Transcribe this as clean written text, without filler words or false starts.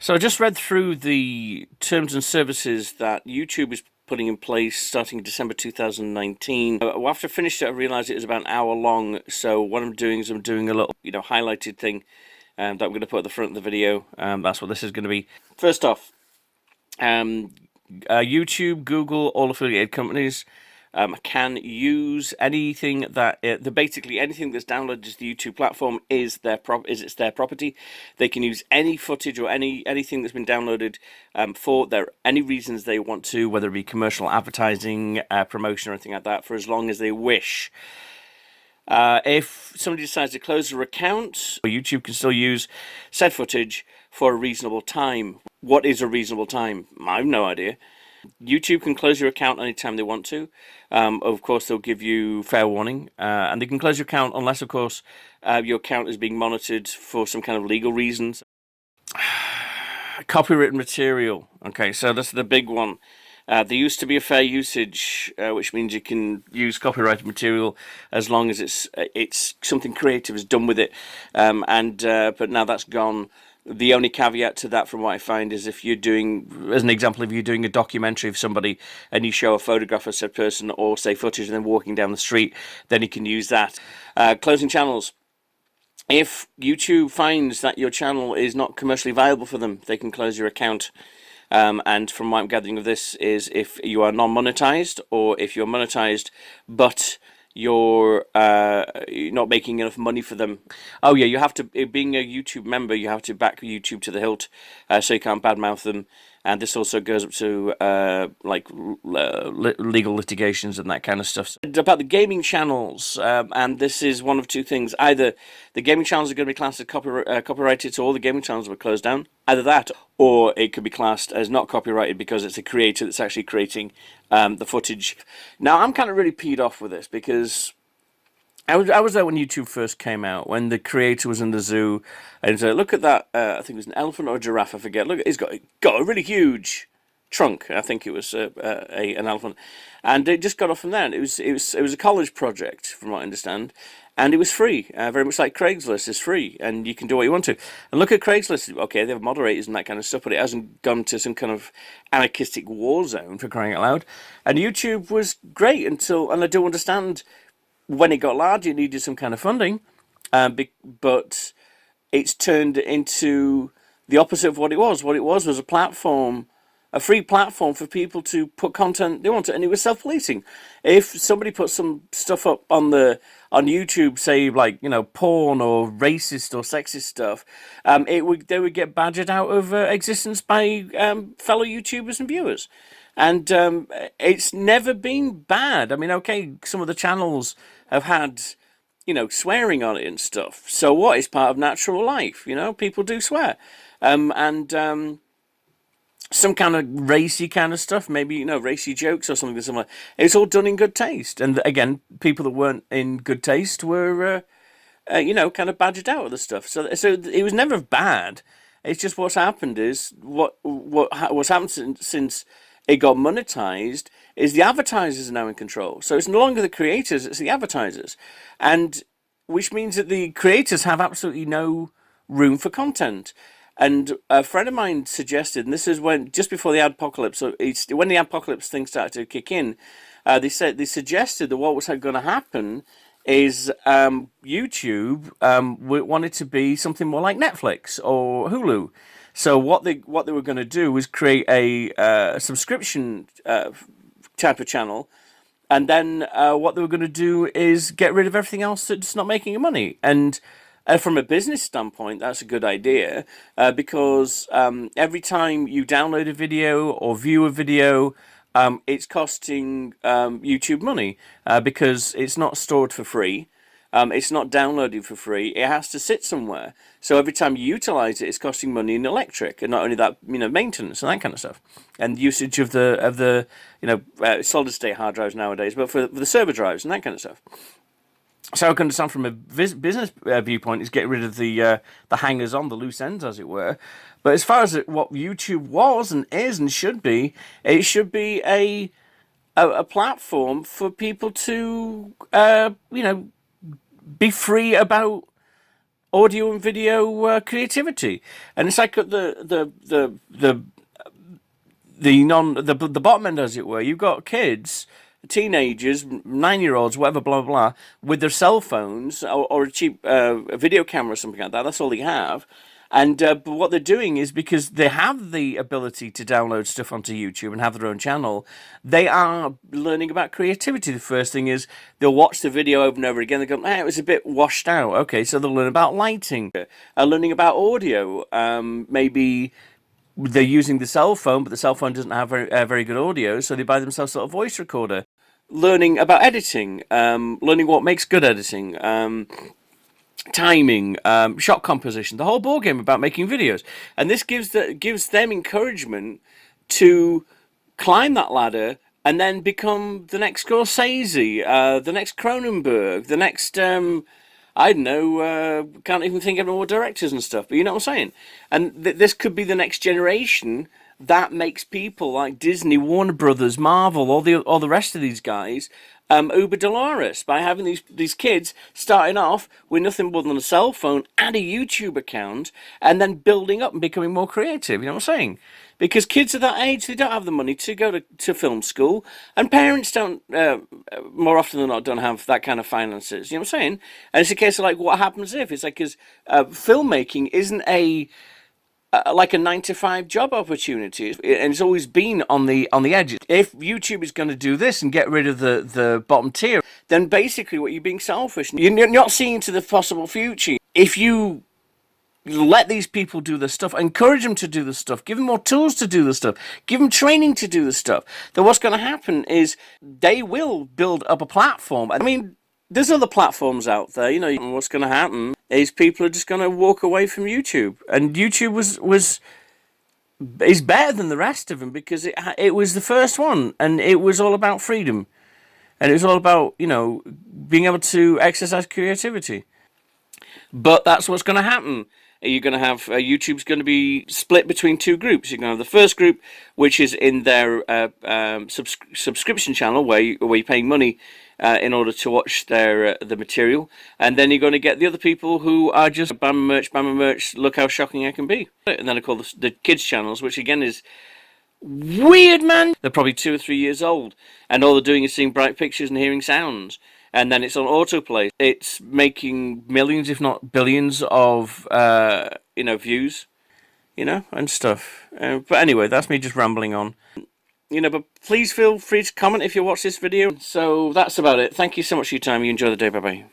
So I just read through the terms and services that YouTube is putting in place starting in December 2019. After I finished it, I realized it was about an hour long. So what I'm doing is I'm doing a little, highlighted thing that I'm going to put at the front of the video. That's what this is going to be. First off, YouTube, Google, all affiliated companies can use anything that basically anything that's downloaded to the YouTube platform is their property. They can use any footage or anything that's been downloaded for any reasons they want to, whether it be commercial, advertising, promotion, or anything like that, for as long as they wish. If somebody decides to close their account, YouTube can still use said footage for a reasonable time. What is a reasonable time? I have no idea. YouTube can close your account anytime they want to. Of course, they'll give you fair warning, and they can close your account unless, of course, your account is being monitored for some kind of legal reasons. Copyrighted material. Okay, so that's the big one. There used to be a fair usage, which means you can use copyrighted material as long as it's something creative is done with it. But now that's gone. The only caveat to that, from what I find, is if you're doing, as an example, if you're doing a documentary of somebody and you show a photograph of said person or, say, footage of them walking down the street, then you can use that. Closing channels. If YouTube finds that your channel is not commercially viable for them, they can close your account. And from what I'm gathering of this is if you are non-monetized or if you're monetized but you're not making enough money for them. Oh yeah, you have to, being a YouTube member, you have to back YouTube to the hilt, so you can't badmouth them. And this also goes up to legal litigations and that kind of stuff. About the gaming channels, and this is one of two things. Either the gaming channels are going to be classed as copyrighted, so all the gaming channels will be closed down. Either that, or it could be classed as not copyrighted because it's a creator that's actually creating the footage. Now, I'm kind of really peed off with this because I was there when YouTube first came out, when the creator was in the zoo, and said, "Look at that! I think it was an elephant or a giraffe. I forget. Look, it's got a really huge trunk. I think it was an elephant, and it just got off from there. And it was a college project, from what I understand, and it was free, very much like Craigslist is free, and you can do what you want to. And look at Craigslist. Okay, they have moderators and that kind of stuff, but it hasn't gone to some kind of anarchistic war zone, for crying out loud. And YouTube was great and I do understand." When it got larger, it needed some kind of funding, but it's turned into the opposite of what it was. What it was a platform, a free platform for people to put content they wanted, and it was self-policing. If somebody put some stuff up on YouTube, say like porn or racist or sexist stuff, they would get badgered out of existence by fellow YouTubers and viewers. And it's never been bad. I mean, okay, some of the channels have had, swearing on it and stuff. So what? It's part of natural life, people do swear. Some kind of racy kind of stuff, maybe, racy jokes or something similar. It's all done in good taste. And again, people that weren't in good taste were, kind of badgered out of the stuff. So it was never bad. It's just what's happened is, what's happened since it got monetized is the advertisers are now in control. So it's no longer the creators, it's the advertisers. And which means that the creators have absolutely no room for content. And a friend of mine suggested, and this is just before the adpocalypse, so when the adpocalypse thing started to kick in, they suggested that what was going to happen is YouTube wanted to be something more like Netflix or Hulu. So what they were going to do was create a subscription type of channel, and then what they were going to do is get rid of everything else that's not making you money. And from a business standpoint, that's a good idea because every time you download a video or view a video, it's costing YouTube money because it's not stored for free. It's not downloaded for free. It has to sit somewhere. So every time you utilize it, it's costing money in electric, and not only that, maintenance and that kind of stuff, and usage of the solid state hard drives nowadays, but for the server drives and that kind of stuff. So I can understand from a business viewpoint is get rid of the hangers on, the loose ends, as it were. But as far as what YouTube was and is and should be, it should be a platform for people to be free about audio and video creativity. And it's like the bottom end, as it were. You've got kids, teenagers, 9-year-olds, whatever, blah blah blah, with their cell phones or a cheap video camera or something like that. That's all they have. And but what they're doing is, because they have the ability to download stuff onto YouTube and have their own channel, they are learning about creativity. The first thing is they'll watch the video over and over again. They go, it was a bit washed out. Okay, so they'll learn about lighting, learning about audio. Maybe they're using the cell phone, but the cell phone doesn't have very good audio, so they buy themselves a voice recorder. Learning about editing, learning what makes good editing. Timing, shot composition, the whole ball game about making videos, and this gives them encouragement to climb that ladder and then become the next Scorsese, the next Cronenberg, the next I don't know, can't even think of any more directors and stuff, but you know what I'm saying. And this could be the next generation that makes people like Disney, Warner Brothers, Marvel, all the rest of these guys uber Dolores, by having these kids starting off with nothing more than a cell phone and a YouTube account, and then building up and becoming more creative. You know what I'm saying? Because kids at that age, they don't have the money to go to film school, and parents don't, more often than not, don't have that kind of finances. You know what I'm saying? And it's a case of like, what happens if? It's like, because filmmaking isn't like a 9-to-5 job opportunity, and it's always been on the edge. If YouTube is going to do this and get rid of the bottom tier, then basically what you're being selfish. You're not seeing into the possible future. If you let these people do the stuff, encourage them to do the stuff, give them more tools to do the stuff, give them training to do the stuff, then what's going to happen is they will build up a platform. I mean, there's other platforms out there, you know. What's going to happen is people are just going to walk away from YouTube, and YouTube is better than the rest of them because it was the first one, and it was all about freedom, and it was all about, you know, being able to exercise creativity. But that's what's going to happen. You're going to have YouTube's going to be split between two groups. You're going to have the first group, which is in their subscription channel, where you're paying money in order to watch the material, and then you're going to get the other people who are just Bama merch. Look how shocking I can be. And then I call the kids channels, which again is weird, man. They're probably 2 or 3 years old, and all they're doing is seeing bright pictures and hearing sounds. And then it's on autoplay. It's making millions, if not billions, of views, and stuff. But anyway, that's me just rambling on. But please feel free to comment if you watch this video. So that's about it. Thank you so much for your time. You enjoy the day. Bye bye.